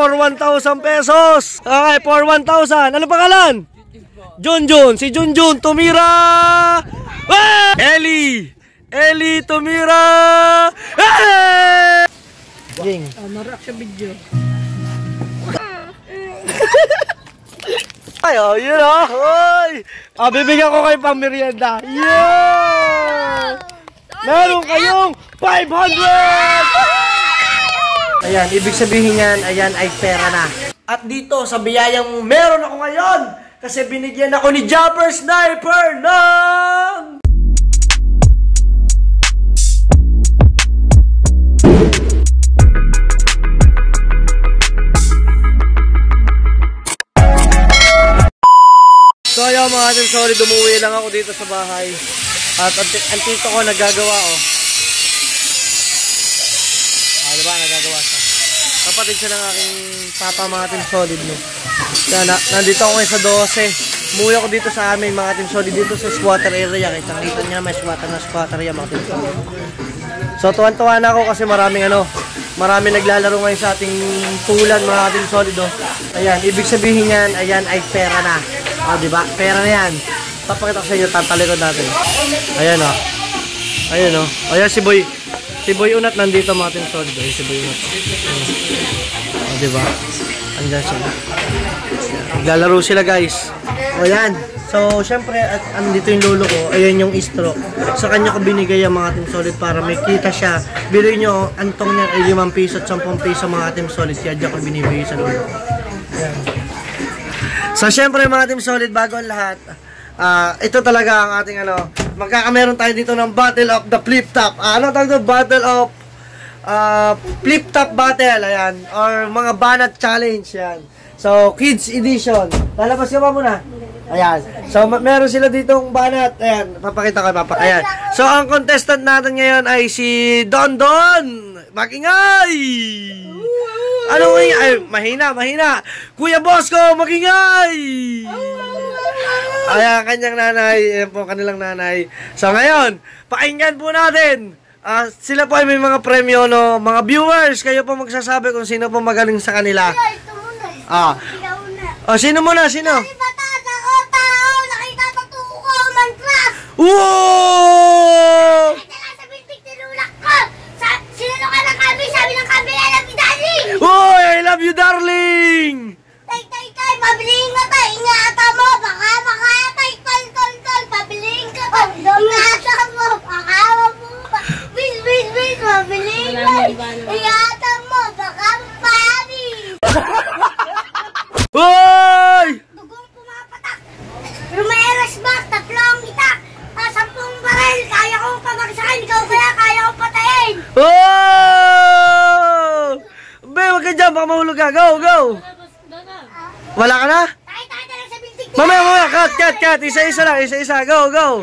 for 1,000 pesos. Okay, for 1,000. Ano pangalan? Junjun. Si Junjun tumira. Ah! Eli tumira. Ging. Narak sa video. Ay, oh, yun oh. Hoy. Bibigyan ko kayo pang merienda. Yeah! Meron kayong 500! Ayan, ibig sabihin yan, ayan ay pera na. At dito, sa biyayang meron ako ngayon, kasi binigyan ako ni Jumper Sniper ng... So ayan mga ating sorry, dumuwi lang ako dito sa bahay. At ang tito ko nagagawa oh. Diba nagagawa siya. Kapatid siya ng aking papa mga ating solid no. Kaya nandito ako ngayon sa 12. Umuwi ako dito sa amin mga ating solid dito sa squatter area. Kita niya may squatter area mga ating solid. So tuwan-tuwa na ako kasi maraming naglalaro ngayon sa ating pulan mga ating solid oh. Ayan, ibig sabihin yan, ayan ay pera na. O, diba? Pera na yan. Papakita ko sa inyo, talikod natin. Ayan, o. Ayan, o. Ayan, si Boy Unat nandito mga ating solid. Ayan, si Boy Unat. O, diba? Andyan sila. Naglalaro sila, guys. O, ayan. So, syempre, at andito yung lolo ko. Ayan yung istro. Sa kanya ko binigay ang mga ating solid para may kita siya. Biruin nyo, antong niyan ay 5 piso at 10 piso mga ating solid. Kaya dyan ko binibigay sa lolo ko. Ayan. So, syempre mga team solid, bago ang lahat, ito talaga ang ating magkakameron tayo dito ng Battle of the Flip Top. Ano tawag ito? Battle of Flip Top Battle, ayan. Or mga banat challenge, yan. So, Kids Edition. Lalabas ka ba muna? Ayan. So, meron sila ditong banat. Ayan, papakita ko, ayan. So, ang contestant natin ngayon ay si Don. Makingay! Ano nga? Ay, mahina. Kuya Bosco, makingay! Ayan, kanyang nanay. Ayan po, kanilang nanay. So, ngayon, pakinggan po natin. Sila po ay may mga premyo, no? Mga viewers, kayo po magsasabi kung sino po magaling sa kanila. Sino muna? Sino? Wow! Oh, I love you, darling! Tay, pabiling ka tayo. Ingatan mo, baka tay, tol. Pabiling ka tayo. Ingatan mo, baka bis, pabiling ka. Ingatan mo, baka mapari. Hoy! Dugong pumapatak. Rumeras bak, 3 itak. 10 baril, kaya kong pamagsakin. Ikaw kaya kong patayin. Oh! Be, wag ka dyan, baka mahulog ka. Go! Wala ka na? Tayo lang sa bintik. Mamaya, cut. Isa-isa lang, go.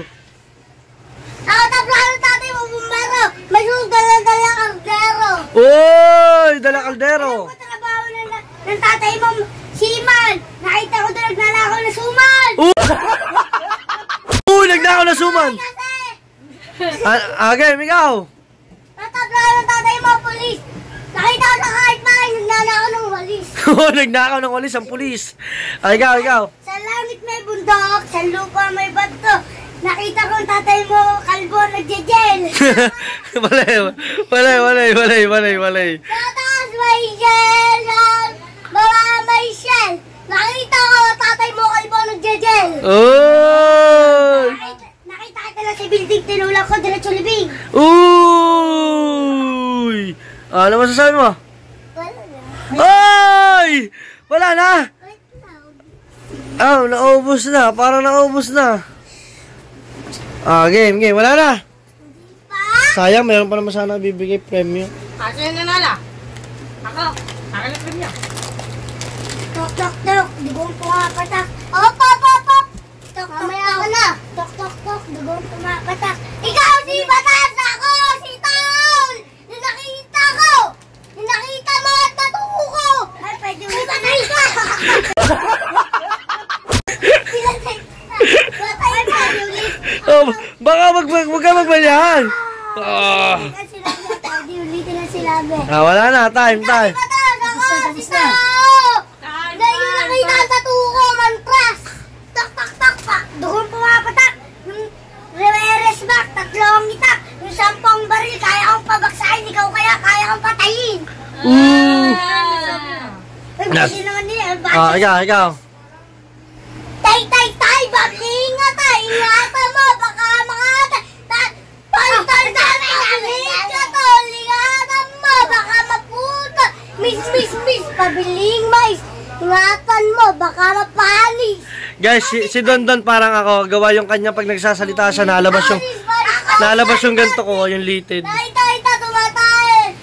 Ako taplano tatay mo, bumbero. May dala kaldero. Oy, dala kaldero. Alam ko trabaho ng tatay mo, siman. Nakita ko doon nagnanakaw na suman. Uy, nagnakaw na suman. Game, ikaw. Taplano ng tatay mo, polis. Nakita ko sa kahit bahay, nagnanakaw ng walis. Nagnakaw ng walis ang pulis. Ikaw. Sa langit may bundok, sa lupa may bato. Nakita ko ang tatay mo, kalbo, nagje-gel. Walay. Sa taas may gel, baba may shell. Nakita ko tatay mo, kalbo, nagje-gel. Oy! Nakita kita lang sa building, tinulak ko, diretso libing. Uy! Ano masasabi mo? Wala na. Ay! Wala na? Naubos na. Parang naubos na. Game. Wala na. Sayang, meron pa naman sana bibigay premyo. Akin na nanala. Ako. Akin na premyo. Tok. Dugong pumapatak. Op. Tok. Mamaya ka na. Tok. Dugong pumapatak. Ikaw si Batas! Ako si Taul! Yung nakita mo at natuko ko! Ay, pwede mo patay ka! Patay ka, ulit! Baka wag ka magbalyahan. Ulitin na sila, be. Wala na. Time. Batas! Ako si Taul! Ikaw. Tay, bablinga tay. Ingatan mo, baka makatay. Tol, ingatan mo, baka maputa. Miss, pabiling mais. Ingatan mo, baka mapanis. Guys, si Don parang ako, gawa yung kanya pag nagsasalita siya, nalabas yung ganito ko, yung litid. Tay, tumatay.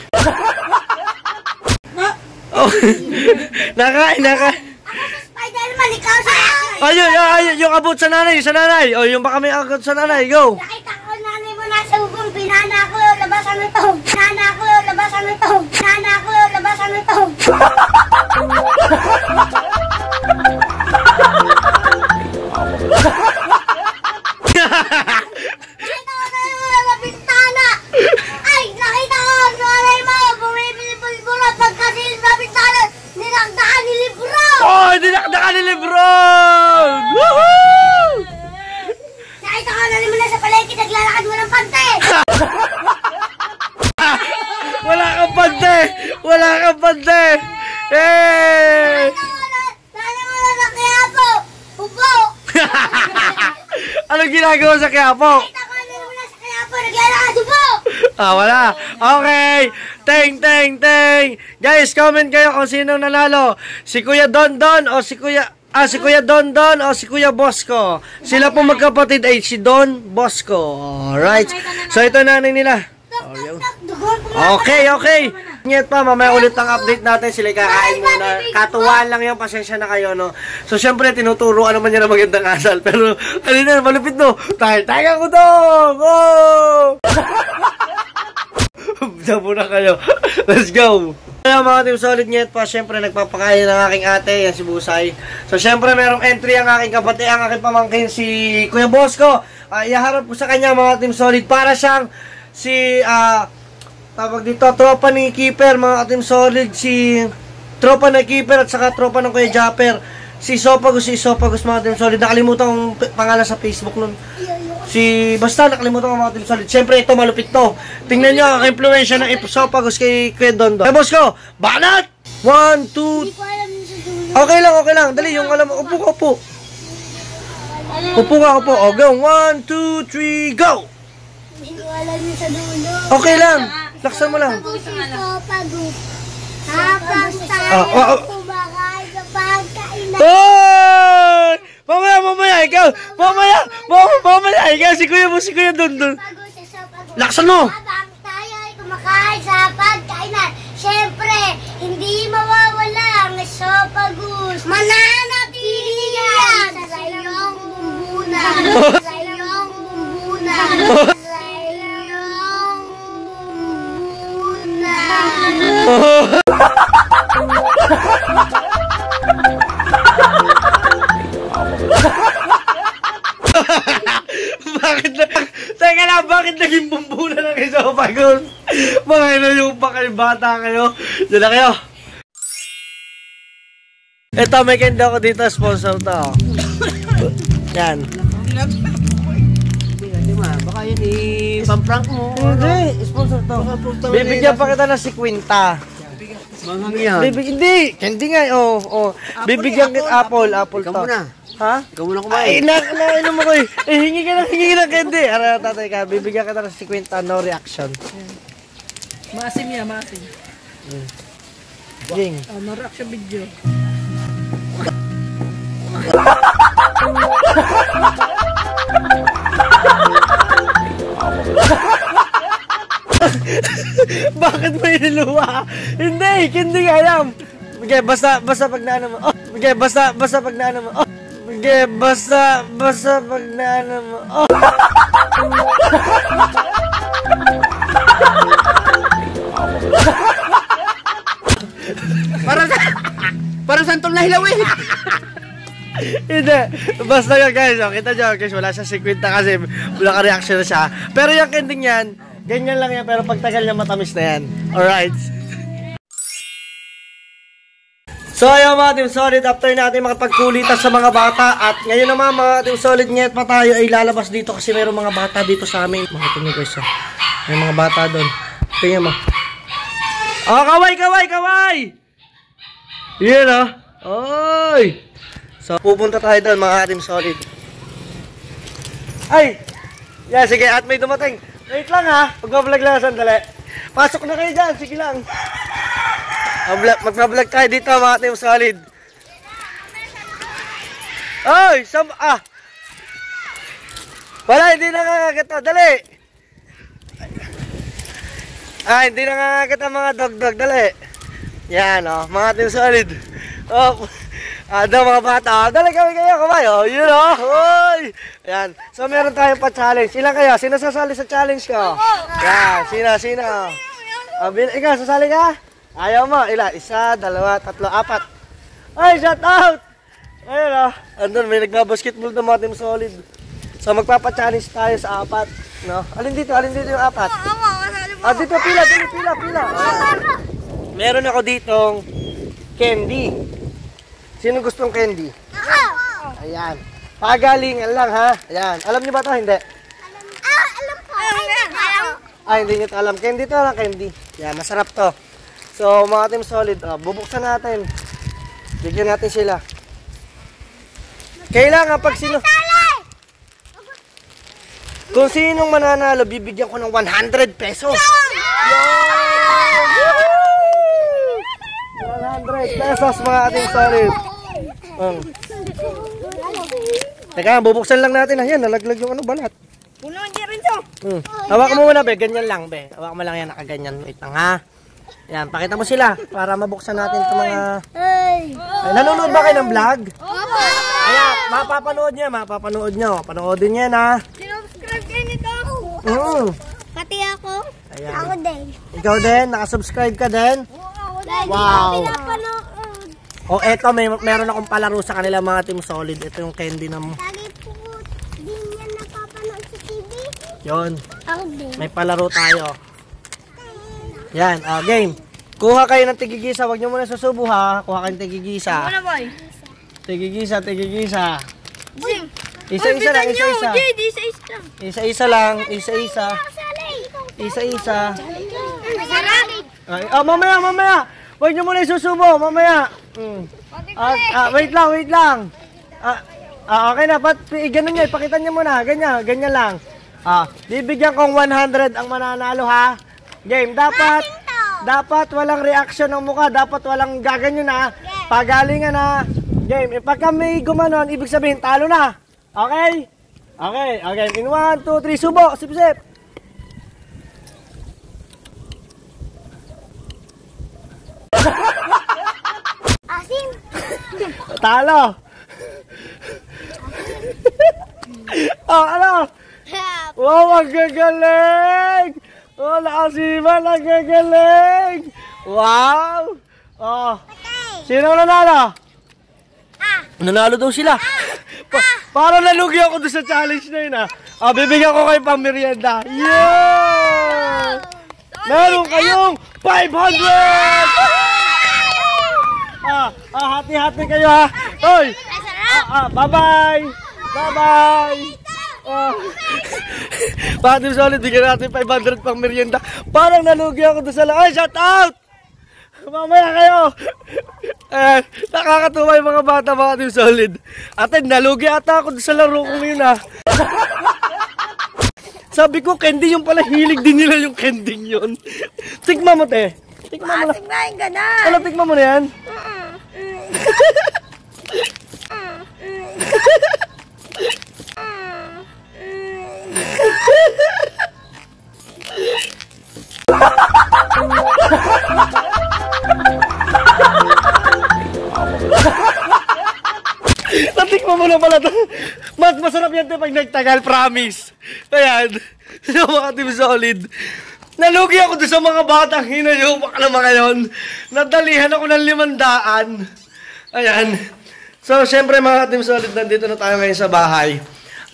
Oh, nakain. Ako si Spider-Man, ikaw sa nanay. Ayun, yung abot sa nanay. O, yung baka may abot sa nanay, go. Nakita ko nanay mo nasa bubong, pinana ko, labasan ito. Nakita ko nanay mo sa bintana. Ay, nakita ko nanay mo, bumibili bulbulat pagkasilip sa bintana. Ninakdakan ni libro. Oh, dinakdakan ni Lebron! Woohoo! Nakita ko nanay mo nasa palengke, naglalakad mo ng pante. Wala kang pante! Eh! Nanay mo nasa Quiapo. Upo. Anong ginagawa sa Quiapo? Nakita ko nanay mo nasa Quiapo, naglalakad. Upo. Wala. Okay. Teng. Guys, comment kayo kung sinong nanalo. Si Kuya Don o si Kuya Don o si Kuya Bosco. Sila po magkapatid ay si Don Bosco. Alright. So ito nanay nila. Okay. Ngayon pa, mamaya ulit ang update natin. Sila kakain muna. Katuwaan lang yung pasensya na kayo, no? So, syempre, tinuturuan naman niya na magandang asal. Pero, alin malupit, no? Tayo ko dong! Oh! Diyan muna kayo. Let's go! Kaya mga Team Solid, ngayon pa, syempre, nagpapakain ng aking ate, yan si Busay. So, syempre, merong entry ang aking kapatid, ang aking pamangkin, si Kuya Bosco. Iharap ko sa kanya, mga Team Solid, para siyang tawag dito, tropa ni Keeper, mga Team Solid, si tropa ng Keeper at saka tropa ng Kuya Japper, si Isopagos, mga Team Solid. Nakalimutan kong pangalan sa Facebook nun. Basta nakalimutan ko, mga Team Solid. Siyempre, ito malupit to. Tingnan nyo ang influensya ng Isopagos kay Kuya Dondo. Hey, boss ko, banat! 1, 2, okay lang. Dali, yung alam mo, upo. Upo ka. O, go. 1, 2, 3, go! Hindi ko alam yun sa dulo. Okay lang. Laksan mo lang. Habang tayo kumakain sa pagkainan. Hoy! Mamaya, ikaw. Mamaya, ikaw. Si Kuya Dondon. Laksan mo. Habang tayo ay kumakain sa pagkainan. Siyempre, hindi mawawala ang esophagus. Mananatili yan sa iyong bumbunan. Bakit naging bumbulan ng esophagus? Mga yung pa kayo, bata kayo. Diyan na kayo. Ito, may kenda ko dito, sponsor to. Yan. Baka yun i-pamprank mo. Hindi, sponsor to. Bibigyan pa kita ng 50. Hindi nga, bibigyan kita apple to. Ikaw muna. Ha? Ikaw muna kumain. Ay, mo ko eh. Hingi ka ng candy. Ara, tatay ka, bibigyan kita ng 50, no reaction. Maasim yan, maasim. Ging. No reaction video. Bakit may niluwa? Hindi nga alam. Okay, basta pag naano mo. Basta pag naano mo. Basta pag naano mo. Parang santol na hilaw eh. Hindi. Basta nga guys, kita nyo guys, wala siya 50 kasi wala ka reaction na siya. Pero yung ending yan, ganyan lang yan, pero pagtagal niya matamis na yan. Alright. So ayun mga Team Solid, after natin makapagkulitan sa mga bata, at ngayon naman mga Team Solid, ngayon pa tayo ay lalabas dito kasi mayroong mga bata dito sa amin. Makita nyo guys, may mga bata doon. Tingnan mo. Oh, kaway! Yan Oy! So, pupunta tayo doon mga Team Solid. Ay! Yan, sige, at may dumating. Wait lang ha, mag-vlog lang sandali. Pasok na kayo dyan, sige lang. Mag-vlog tayo dito mga Team Solid. Oy! Wala, hindi nakakagat. Dali! Hindi nakakagat ang mga dog-dog. Dali! Yan, mga Team Solid. Mga bata. Dali kami kayo, kabayo. Yun, Hoy! Yan. So, meron tayong pa-challenge. Ilan kayo? Sino sasali sa challenge ko? Yan. Sino? Ikaw, sasali ka? Ayaw mo. Ilan? 1, 2, 3, 4. Ay, shout out! Ayun, andun, may nagbabasketball na mga Team Solid. So, magpapa-challenge tayo sa 4. No? Alin dito yung 4? Dito, pila. Meron ako ditong candy. Sino gustong candy? Ayan. Pagalingan lang, ha? Ayan. Alam niyo ba ito? Hindi? Alam po. Hindi niyo ito alam. Candy to lang, candy. Ayan, masarap to. So, mga Team Solid, bubuksan natin. Bigyan natin sila. Kailangan pag sino... Kung sinong mananalo, bibigyan ko ng 100 pesos. 100 pesos mga Team Solid. Teka, bubuksan lang natin. Ayan, nalaglag yung balat. Puno hindi rin to. Hawakan mo muna, be. Ganyan lang, be. Hawakan mo lang yan, nakaganyan. Wait lang, ha? Ayan, pakita mo sila para mabuksan natin itong mga... Nanonood ba kayo ng vlog? Opo. Ayan, mapapanood nyo. Panoodin nyo yan, ha? Sinubscribe kayo nito. Pati ako. Ayan. Ako din. Ikaw din, nakasubscribe ka din? Wow. Eto, meron akong palaro sa kanila mga Team Solid. Ito yung candy na mo. Lagi po din yan napapanood sa TV. Yun. Ako din. May palaro tayo. Yan, game. Kuha kayo ng tigigisa. Huwag nyo muna susubo, ha? Kuha kayo ng tigigisa. Ano boy? Tigigisa. Jim. Isa-isa lang, isa-isa. Isa-isa lang, isa-isa. Masarap. Mamaya. Huwag nyo muna isusubo, mamaya. Wait lang. Okay na, ganun nyo, ipakita nyo muna. Ganyan lang. Bibigyan kong 100 ang mananalo, ha? Game, dapat walang reaction ng mukha, dapat walang gaganyo na, pagalingan na. Game, pagka may gumanon, ibig sabihin, talo na. Okay? Okay. In 1, 2, 3, subo, sip. Asim. Talo. Ano? Wow, ang gagaling! Nakasiman, ang gagaling! Wow! Sino nanalo? Nanalo daw sila. Parang nalugi ako doon sa challenge na yun, bibigyan ko kayo pang merienda. Yeah! Meron kayong 500! Hati-hati kayo, ha? Hoy! Bye-bye! Mga Team Solid, bigyan natin 500 pang merienda. Parang nalugi ako doon sa lang. Shout out! Mamaya kayo! Nakakatuwa yung mga bata, mga Team Solid. Ate, nalugi ata ako doon sa laro ko ngayon, ha? Sabi ko, candy yung pala. Hilig din nila yung candy yun. Tikman mo, te. Tikman mo na. Tignayin ka na. Tikman mo na yan. Natikman mo na pala ito. Mas masarap yan ito pag nagtagal, promise. Ayan, mga Team Solid. Nalugi ako doon sa mga batang hinayupak naman ngayon. Nadalihan ako ng 500. Ayan. So, syempre mga Team Solid, nandito na tayo ngayon sa bahay.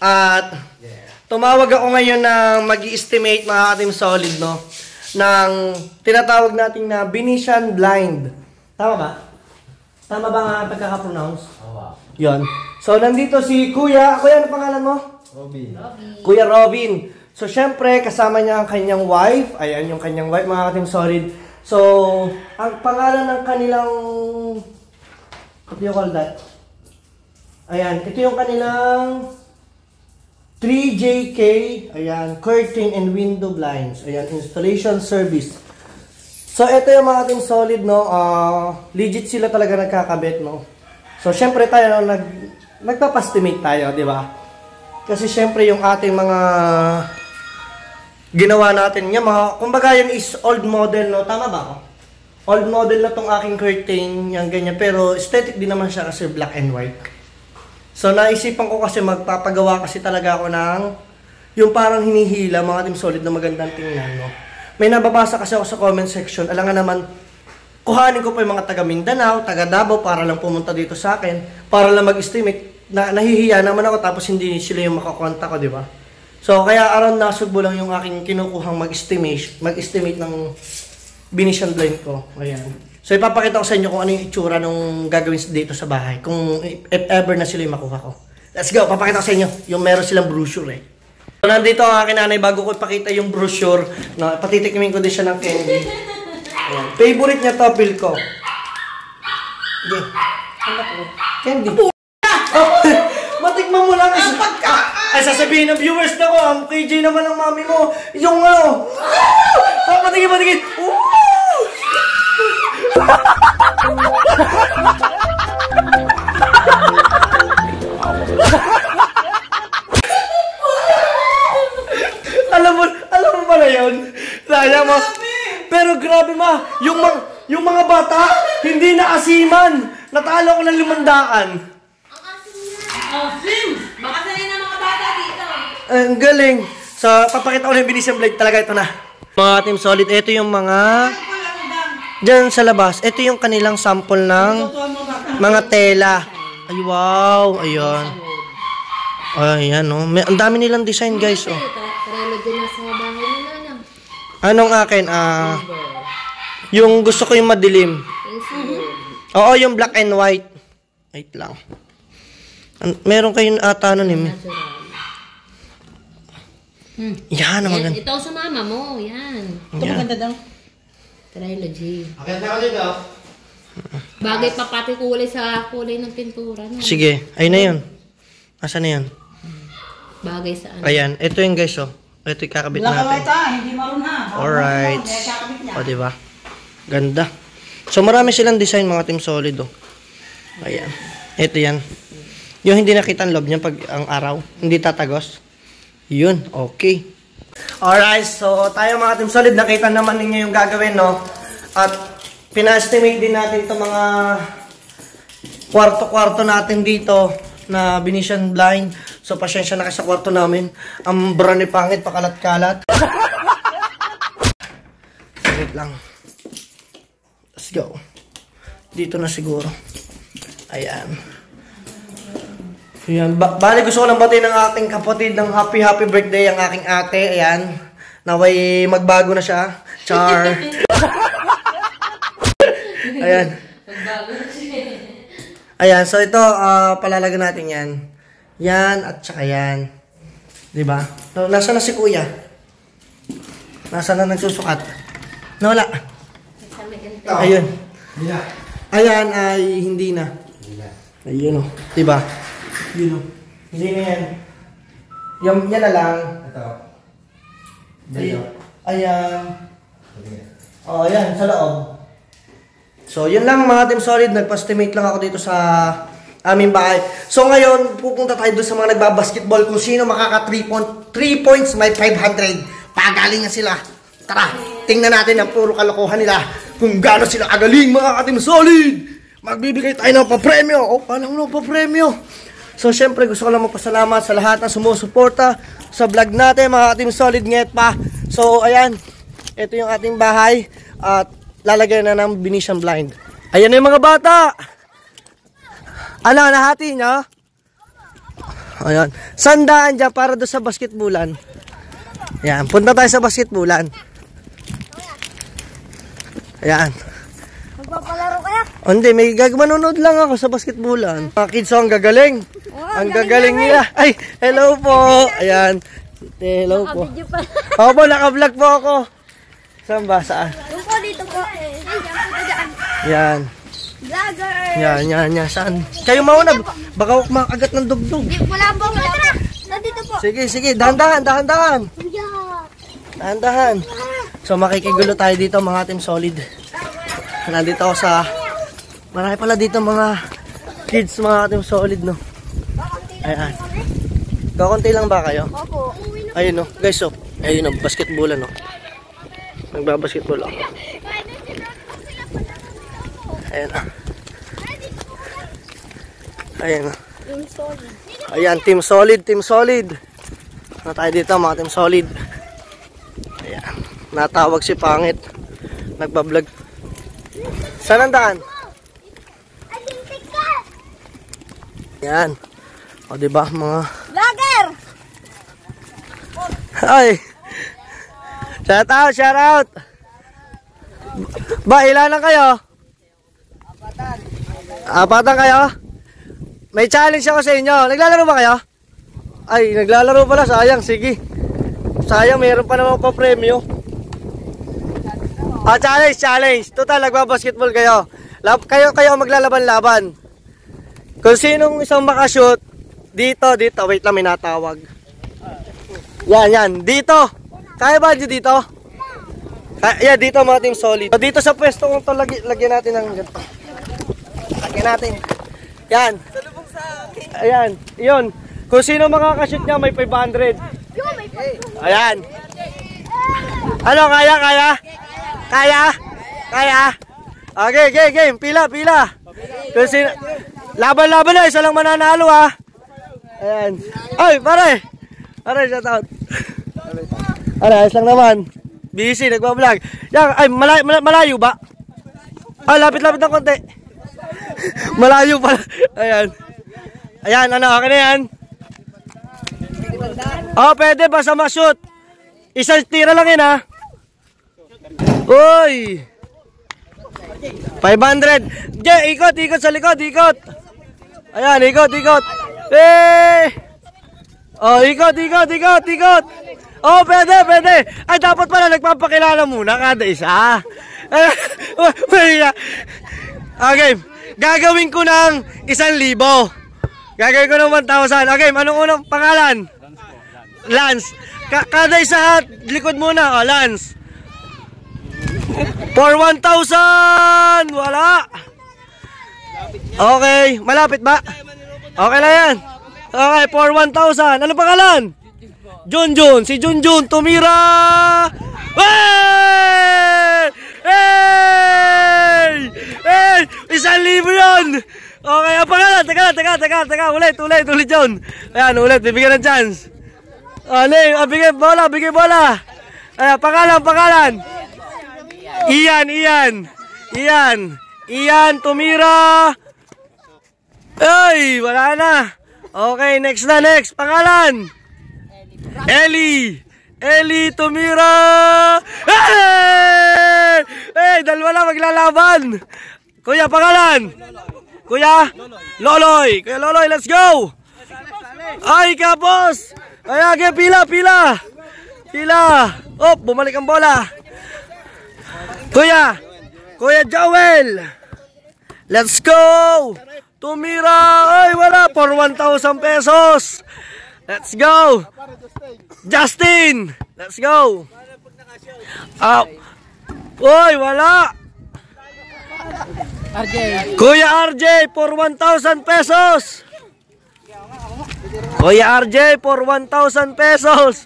At tumawag ako ngayon na mag-i-estimate mga Team Solid, no? Ng tinatawag natin na Venetian blind. Tama ba? Tama ba nga pagkaka-pronounce? Yun. So, nandito si Kuya. Kuya, ano pangalan mo? Robin. Kuya Robin. So, syempre, kasama niya ang kanyang wife. Ayan yung kanyang wife, mga Team Solid. So, ang pangalan ng kanilang What do you call that? Ayan, ito yung kanilang 3JK, ayan, curtain and window blinds. Ayan, installation service. So, ito yung mga ating solid, no? Legit sila talaga nagkakabit, no? So, syempre tayo, nagpapastimate tayo, di ba? Kasi syempre yung ating mga ginawa natin, yung mga, kumbaga yan is old model, no? Tama ba ako? Old model na tong aking curtain, yung ganyan. Pero aesthetic din naman siya kasi black and white. So, naisipan ko kasi magpapagawa kasi talaga ako ng yung parang hinihila, mga team solid na magandang tingnan, no? May nababasa kasi ako sa comment section. Alam nga naman, kuhanin ko pa yung mga taga Mindanao, taga Davao para lang pumunta dito sa akin, para lang mag-estimate. Nahihiya naman ako tapos hindi sila yung makakonta ko, di ba? So, kaya around Nasugbo lang yung aking kinukuhang mag-estimate ng Venetian blind ko. Ayan. So, ipapakita ko sa inyo kung ano yung itsura nung gagawin dito sa bahay. Kung if ever na sila yung makuha ko. Let's go! Papakita ko sa inyo yung meron silang brochure eh. So, nandito ang aking nanay bago ko ipakita yung brochure. No, patitikmin ko din siya ng candy. Ayan. Favorite niya to, Bill ko. Hindi. Ano po? Candy. Oh, matikman mo lang kasi ay sasabihin ng viewers na ko, ang KJ naman ng mami mo. Yung ano. Patigin. alam mo pala yun? Laya mo. Pero grabe ma, yung mga bata, hindi na asiman. Natalo ko ng 500. Sim! Baka sanay na mga bata dito. Ang galing. So, papakita ko na yung Venetian blade. Talaga ito na. Mga team solid, ito yung mga dyan sa labas. Ito yung kanilang sample ng mga tela. Ay, wow. Ayun. Ayan, no. Ang dami nilang design, guys. Oh. Karelo din na sa bahay nila lang. Anong akin? Yung gusto ko yung madilim. Oo, yung black and white. Wait lang. Meron kayong ata ano ni Yan naman gan. Ito sa mama mo, yan. Ito maganda daw. Trilogy. Okay, na dito. Bagay pa pati kulay sa kulay ng pintura. No? Sige, ayun na yun. Asan na yan? Bagay sa ano. Ayan, ito yung guys, oh. Ito yung kakabit natin. Hindi maroon ha. Alright. O, diba? Ganda. So, marami silang design, mga team solid, oh. Ayan. Ito yan. Yung hindi nakita ang loob niya pag ang araw. Hindi tatagos. Yun. Okay. Alright. So, tayo mga team solid. Nakita naman ninyo yung gagawin, no? At, pina-estimate din natin itong mga kwarto-kwarto natin dito na Venetian blind. So, pasyensya na kayo sa kwarto namin. Ang brand pangit, pakalat-kalat. Wait lang. Let's go. Dito na siguro. Ayan. Ayan. Bali, gusto ko lang batiin ng ating kapatid ng happy birthday ang aking ate. Ayan. Naway magbago na siya. Char. Ayan. Magbago na siya. Ayan. So, ito, palalagan natin yan. Yan at saka yan. Diba? Nasaan na si kuya? Nasaan na nagsusukat? Nawala. Ayun. Ayan ay hindi na. Ayun o. Diba? Yun o. Hindi na yan. Yan na lang. Ito. Ayan. O, ayan. Sa loob. So, yun lang mga team solid. Nagpa-estimate lang ako dito sa aming bahay. So, ngayon, pupunta tayo doon sa mga nagbabasketball. Kung sino makaka 3 points, may 500. Pagalingan sila. Tara, tingnan natin ang puro kalokohan nila. Kung gaano sila kagaling mga ka-team solid. Magbibigay tayo ng papremyo. O, paano ng papremyo? So, syempre, gusto ko lang magpasalamat sa lahat ng sumusuporta sa vlog natin, mga ka-team solid nget pa. So, ayan. Ito yung ating bahay. At lalagyan na ng Venetian blind. Ayan na yung mga bata. Ano, nahati nyo? Ayan. Sandaan dyan para doon sa basketbulan. Ayan. Punta tayo sa basketbulan. Ayan. Magpapalaro kaya? O, hindi, may manunod lang ako sa basketbulan. Mga kids, ang gagaling. Ang gagaling nila. Ay, hello po. Ayan. Hello po. Opo, naka-vlog po ako. Saan ba? Saan? Yung po dito po. Ayan. Vlogger! Yan. Saan? Kayo mauna. Baka makagat ng dugdug. Wala po. Nandito po. Sige. Dahan-dahan. Kuya. Dahan-dahan. So makikigulo tayo dito mga Team Solid. Nandito ako sa... Marami pala dito mga kids mga Team Solid, no? Ayan. Kakunti lang ba kayo? Opo. Ayun, no? Guys, so. Ayun, no? Basketball, no? Nagbabasketball ako. Ayan, Ayan, Ayan, Team Solid. Na tayo dito, mga Team Solid. Ayan. Natawag si Pangit. Nagbablog. Saan ang daan? Ayan. O, diba, mga... Vlogger! Ay! Shout out! Ba, ilan lang kayo? Apatan kayo? May challenge ako sa inyo. Naglalaro ba kayo? Ay, naglalaro pala. Sayang, sige. Sayang, mayroon pa naman pa premyo. Challenge. Total, nagbabasketball kayo. Kayo maglalaban-laban. Kung sinong isang makashoot, dito. Wait lang, may natawag. Yan. Dito. Kaya ba dito? Yan, dito mga Team Solid. Dito sa pwesto kung ito, lagyan natin ng ganito. Lagyan natin. Yan. Ayan. Yun. Kung sino makakashoot niya, may 500. Ayan. Ano, kaya? Okay, game. Pila. Kung sino... Laban na. Isa lang mananalo, ha. Ayan. Ay, pare, shout out. Ayos lang naman. Busy, nagbablog. Yan, ay, malayo ba? Ay, lapit ng konti. Malayo pala. Ayan, okay na yan. Pwede, basta ma-shoot. Isang tira lang yun, ha. Uy. 500. Ikot sa likod. Ayan, ikot. Ikot. Pwede. Ay, dapat pala nagpapakilala muna kada isa. Okay, gagawin ko ng 1,000. Gagawin ko ng 1,000. Okay, anong unang pangalan? Lance. Kada isa likod muna. Lance. For 1,000. Wala. Okay, malapit ba? Okay na yan. Okay, for 1,000. Ano pangalan? Junjun. Si Junjun tumira. Hey! 1,000 yun. Okay, ang pangalan. Teka. Ulit yun. Ayan, ulit. Bibigyan ng chance. Bigay bola. Ayan, pangalan. Ian tumira. Ay, wala na. Okay, next. Pangalan. Eli tumira. Dalawa lang maglalaban. Kuya, pangalan. Kuya Loloy, let's go. Ay, kapos. Ay, pila. Bumalik ang bola. Kuya Joel, let's go. Tumira. Ay, wala. For 1,000 pesos. Let's go. Justin, let's go. Uy, wala. Kuya RJ for 1,000 pesos. Kuya RJ for 1,000 pesos.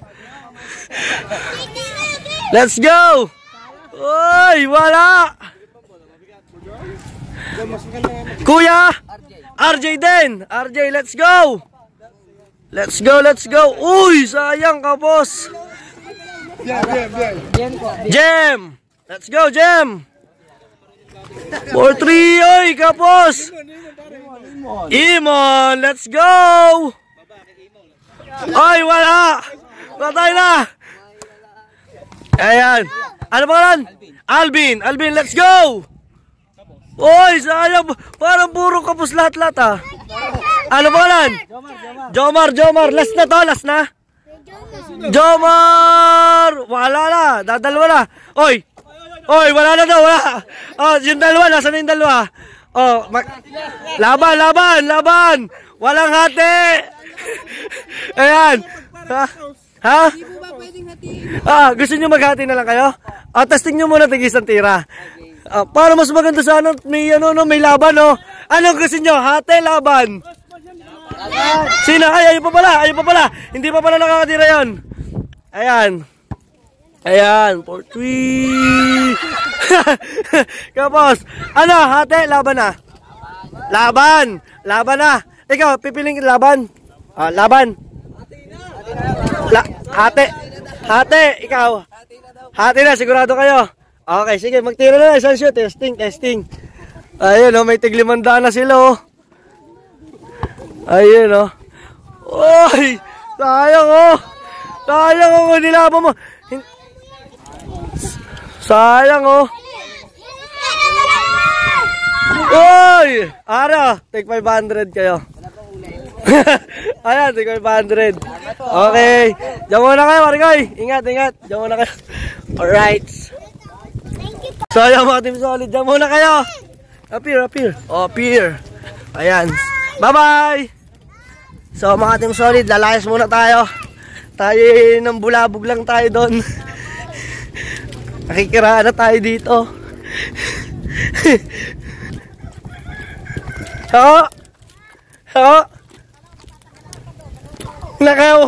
Let's go. Uy, wala. Kuya RJ din. RJ, let's go. Uy, sayang ka, boss. Jem. Let's go, Jem. For 3, oy, kapos. Imon, let's go. Ay, wala. Patay na. Ayan. Ano pangalan? Alvin, let's go. Oy, sayang. Parang puro kapos lahat ah. Ano pangalan? Jomar. Last na. Jomar. Wala na. Dadalwa na. Oy, wala na daw. Wala. Yung dalawa. Nasaan yung dalawa? Oh, laban, laban, laban! Walang hati! Ayan. Ha? Gusto nyo maghati na lang kayo? Testing nyo muna tig isang tira. Para mas maganda sa ano, may laban, no? Anong gusto nyo? Hati, laban? Sino? Ay, ayun pa pala. Hindi pa pala nakakatira yon. Ayan. Ayan, 4-3. Kapos. Ano, hati, laban na? Laban na. Ikaw, pipiling laban? Laban. Hati, ikaw. Hati na, sigurado kayo. Okay, sige, magtira na. Isang shoot, testing. Ayun, may tig-500 na sila, oh. Ayun, oh. Oy! Sayang, oh. Sayang, oh, nilaban mo. Sayang, oh. Oy! Ara, take 500 kayo. Ayan, take 500. Okay. Diyan muna kayo, Marikoy. Ingat. Diyan muna kayo. Alright. So, ayan mga Team Solid. Diyan muna kayo. Appear. Ayan. Bye-bye! So mga Team Solid, lalayas muna tayo. Tayo ng bulabog lang tayo doon. Nakikiraan na tayo dito.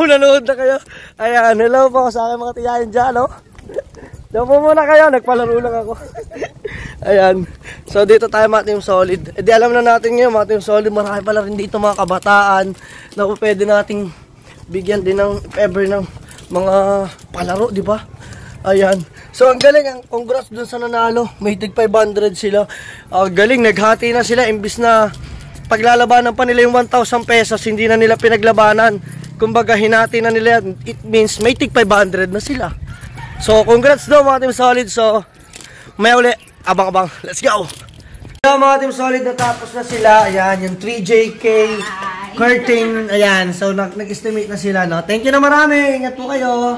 Nanood na kayo. Ayan, hello po sa aking mga tiyahin dyan, no? Diyan po muna kayo, nagpalaro lang ako. Ayan. So dito tayo mga Team Solid. Di alam na natin ngayon mga Team Solid, marami pala rin dito mga kabataan na pwede nating bigyan din ng ever ng mga palaro, di ba? Ayan. So ang galing, congrats dun sa nanalo. May tig 500 sila. Galing, naghati na sila imbis na paglalabanan pa nila yung 1,000 pesos, hindi na nila pinaglabanan. Kumbaga hinati na nila. It means may tig 500 na sila. So congrats daw mga Team Solid. So may uli. Abang-abang. Let's go! So, mga Team Solid, natapos na sila. Ayan, yung 3JK curtain. Ayan, so nag-estimate na sila, no? Thank you na marami. Ingat po kayo.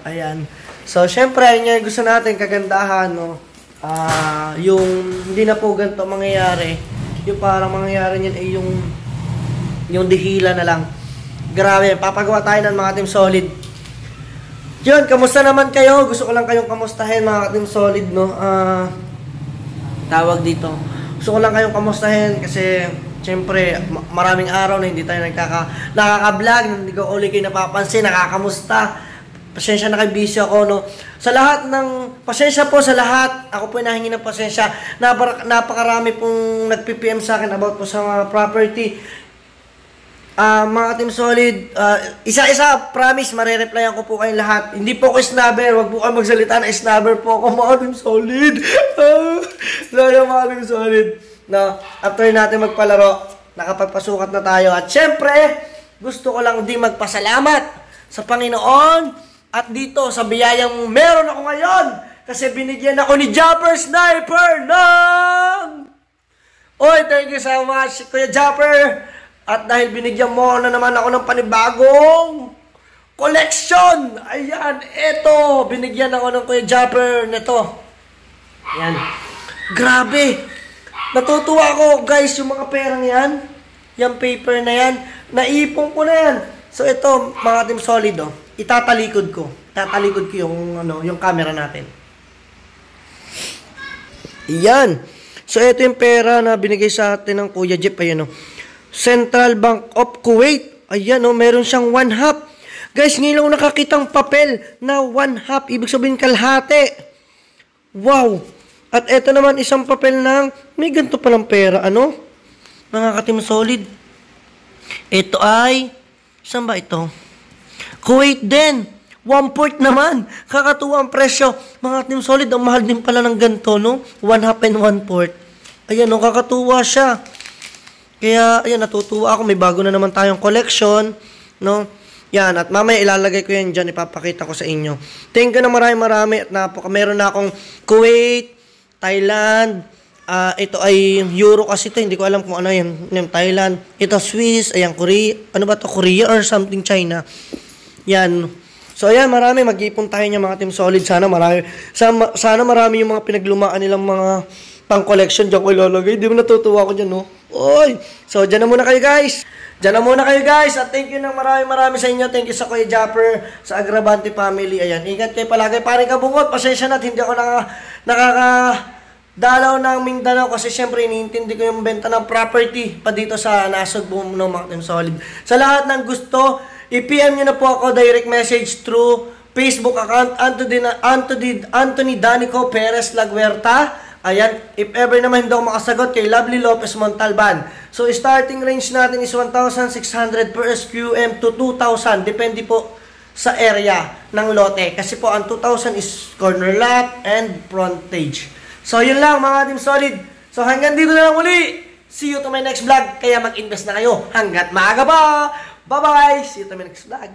Ayan. So, syempre, yun yung gusto natin, kagandahan, no? Yung hindi na po ganito mangyayari. Yung parang mangyayari niyan ay yung dihila na lang. Grabe, papagawa tayo ng mga Team Solid. Yun, kamusta naman kayo? Gusto ko lang kayong kamustahin, mga Team Solid, no? Tawag dito. Gusto ko lang kayong kamustahin kasi siyempre maraming araw na hindi tayo nakaka-vlog, hindi ko uli kayo napapansin, nakakamusta. Pasensya na kay busy ako, no. Sa lahat ng pasensya po sa lahat, ako po nahingi ng pasensya. Napakarami pong nagpi-PM sa akin about po sa mga property. Mga Team Solid, isa-isa, promise, marereplyan ko po kayong lahat. Hindi po ako snubber, wag po kayo magsalita na snubber po ako, mga Team Solid. Lalo mga Team Solid. No, after natin magpalaro, nakapagpasukat na tayo. At syempre, gusto ko lang din magpasalamat sa Panginoon at dito sa biyayang meron ako ngayon. Kasi binigyan ako ni Japper Sniper ng... Oy, thank you so much, Kuya Japper. At dahil binigyan mo na naman ako ng panibagong collection. Ayan, eto. Binigyan ako ng Kuya Japper nito. Ayan. Grabe. Natutuwa ako, guys, yung mga perang yan. Yung paper na yan. Naipon ko na yan. So, ito, mga Team Solid, oh. Itatalikod ko. Itatalikod ko yung camera natin. Ayan. So, ito yung pera na binigay sa atin ng Kuya Jeep. Ayan, oh. Central Bank of Kuwait. Ayan, oh, meron siyang 1/2. Guys, ngayon lang nakakitang papel na 1/2. Ibig sabihin kalahati. Wow. At eto naman isang papel ng may ganito palang pera. Ano? Mga ka-Team Solid. Ito ay, saan ba ito? Kuwait din. 1/4 naman. Kakatuwa ang presyo. Mga Team Solid, ang mahal din pala ng ganito, no? 1/2 and 1/4. Ayan, no, kakatuwa siya. Kaya, ayan, natutuwa ako. May bago na naman tayong collection, no? Yan, at mamaya ilalagay ko yan dyan. Ipapakita ko sa inyo. Thank you na marami. At meron na akong Kuwait, Thailand. Ito ay Euro kasi ito. Hindi ko alam kung ano yan. Yung Thailand. Ito Swiss. Ayan, Korea. Ano ba ito? Korea or something China. Yan. So, ayan, marami. Mag-iipon tayo niya mga Team Solid. Sana marami yung mga pinaglumaan nilang mga pang collection dyan ko ilalagay. Di mo natutuwa ko dyan, no? Oy! So, dyan na muna kayo, guys. Diyan na muna kayo, guys. At thank you ng marami sa inyo. Thank you sa Kuya Japper, sa Agravante family. Ayan, ingat kayo palagi. Paring Kabungot, pasensya na at hindi ako nakakadalaw ng Mindanao kasi syempre iniintindi ko yung benta ng property pa dito sa Nasug, Bumuno, mga Team Solid. Sa lahat ng gusto, i-PM nyo na po ako direct message through Facebook account Anthony Danico Perez Laguerta. Ayan, if ever naman hindi ako makasagot kay Lovely Lopez Montalban. So, starting range natin is 1,600 per SQM to 2,000. Depende po sa area ng lote. Kasi po, ang 2,000 is corner lot and frontage. So, yun lang mga Team Solid. So, hanggang dito na lang uli. See you to my next vlog. Kaya mag-invest na kayo hanggat maaga pa. Bye-bye! See you to my next vlog.